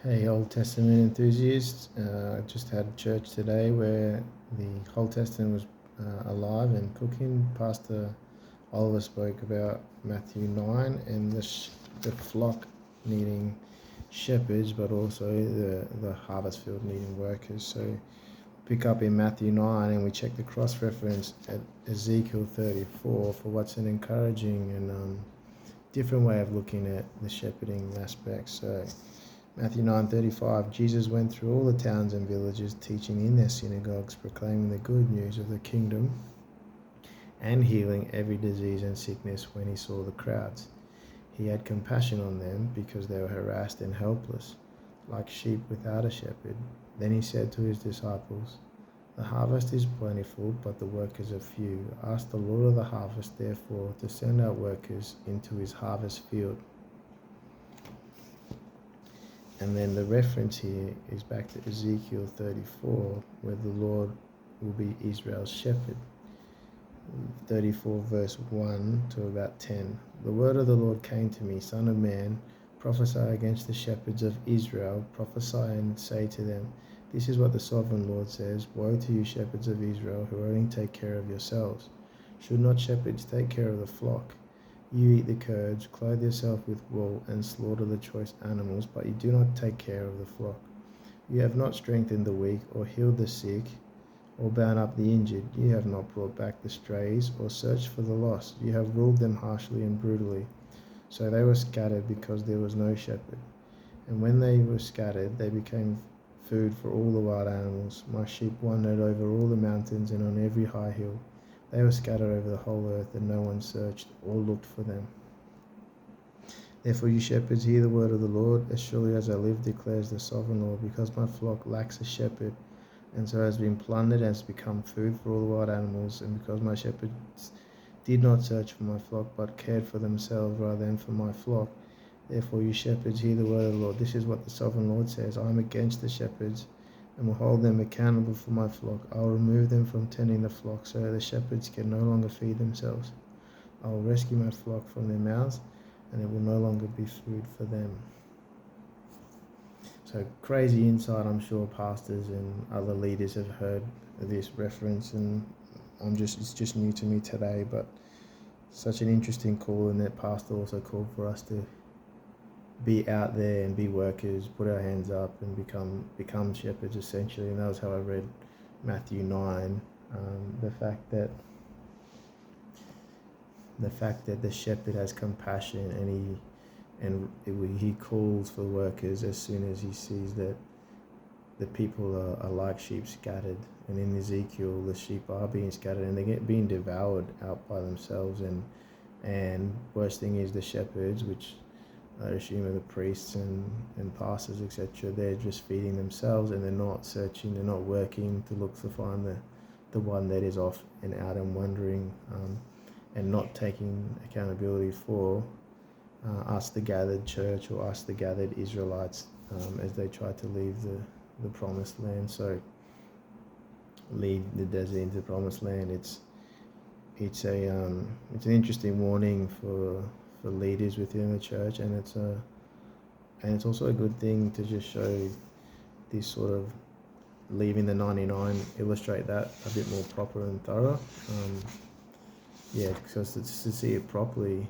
Hey, Old Testament enthusiasts. Just had church today where the Old Testament was alive and cooking. Pastor Oliver spoke about Matthew 9 and the flock needing shepherds, but also the harvest field needing workers. So pick up in Matthew 9 and we check the cross reference at Ezekiel 34 for what's an encouraging and different way of looking at the shepherding aspect. So Matthew 9:35, Jesus went through all the towns and villages, teaching in their synagogues, proclaiming the good news of the kingdom, and healing every disease and sickness when he saw the crowds. He had compassion on them because they were harassed and helpless, like sheep without a shepherd. Then he said to his disciples, "The harvest is plentiful, but the workers are few. Ask the Lord of the harvest, therefore, to send out workers into his harvest field." And then the reference here is back to Ezekiel 34, where the Lord will be Israel's shepherd. 34 verse 1 to about 10. The word of the Lord came to me, Son of man, prophesy against the shepherds of Israel, prophesy and say to them, this is what the sovereign Lord says, woe to you shepherds of Israel who only take care of yourselves. Should not shepherds take care of the flock? You eat the curds, clothe yourself with wool, and slaughter the choice animals, but you do not take care of the flock. You have not strengthened the weak, or healed the sick, or bound up the injured. You have not brought back the strays, or searched for the lost. You have ruled them harshly and brutally. So they were scattered because there was no shepherd. And when they were scattered, they became food for all the wild animals. My sheep wandered over all the mountains and on every high hill. They were scattered over the whole earth, and no one searched or looked for them. Therefore, you shepherds, hear the word of the Lord. As surely as I live, declares the sovereign Lord, because my flock lacks a shepherd, and so has been plundered and has become food for all the wild animals, and because my shepherds did not search for my flock, but cared for themselves rather than for my flock. Therefore, you shepherds, hear the word of the Lord. This is what the sovereign Lord says: I am against the shepherds and will hold them accountable for my flock. I will remove them from tending the flock so that the shepherds can no longer feed themselves. I will rescue my flock from their mouths, and it will no longer be food for them. So crazy insight. I'm sure pastors and other leaders have heard this reference, and it's just new to me today. But such an interesting call, and that pastor also called for us to be out there and be workers, put our hands up and become shepherds essentially. And that was how I read Matthew 9. The fact that the shepherd has compassion, and he calls for workers as soon as he sees that the people are like sheep scattered. And in Ezekiel, the sheep are being scattered and they're being devoured out by themselves. And worst thing is the shepherds, which I assume are the priests and pastors, etc. They're just feeding themselves, and they're not searching, they're not working to look to find the one that is off and out and wandering, and not taking accountability for us, the gathered church, or us, the gathered Israelites, as they try to leave the promised land. So leave the desert into the promised land. It's an interesting warning for leaders within the church, and it's also a good thing to just show this sort of leaving the 99, illustrate that a bit more proper and thorough. Because to see it properly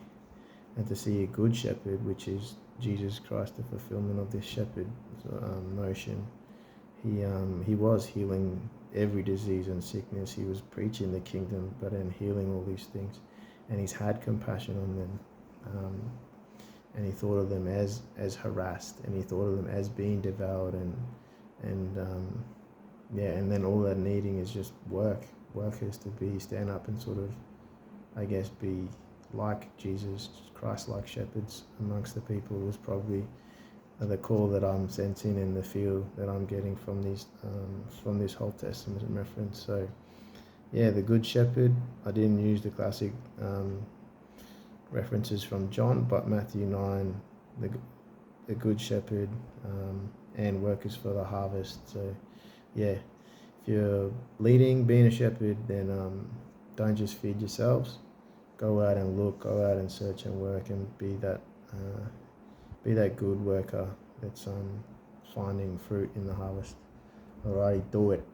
and to see a good shepherd, which is Jesus Christ, the fulfillment of this shepherd notion. He was healing every disease and sickness. He was preaching the kingdom, but in healing all these things, and he's had compassion on them, and he thought of them as harassed, and he thought of them as being devoured, and then all they're needing is just workers to stand up and sort of, I guess, be like Jesus Christ, like shepherds amongst the people. Was probably the call that I'm sensing and the feel that I'm getting from this Old Testament reference. So yeah, the Good Shepherd. I didn't use the classic references from John, but Matthew 9, the Good Shepherd, and workers for the harvest. So yeah, if you're leading, being a shepherd, then don't just feed yourselves. Go out and look, go out and search and work, and be that good worker that's finding fruit in the harvest. Alrighty, do it.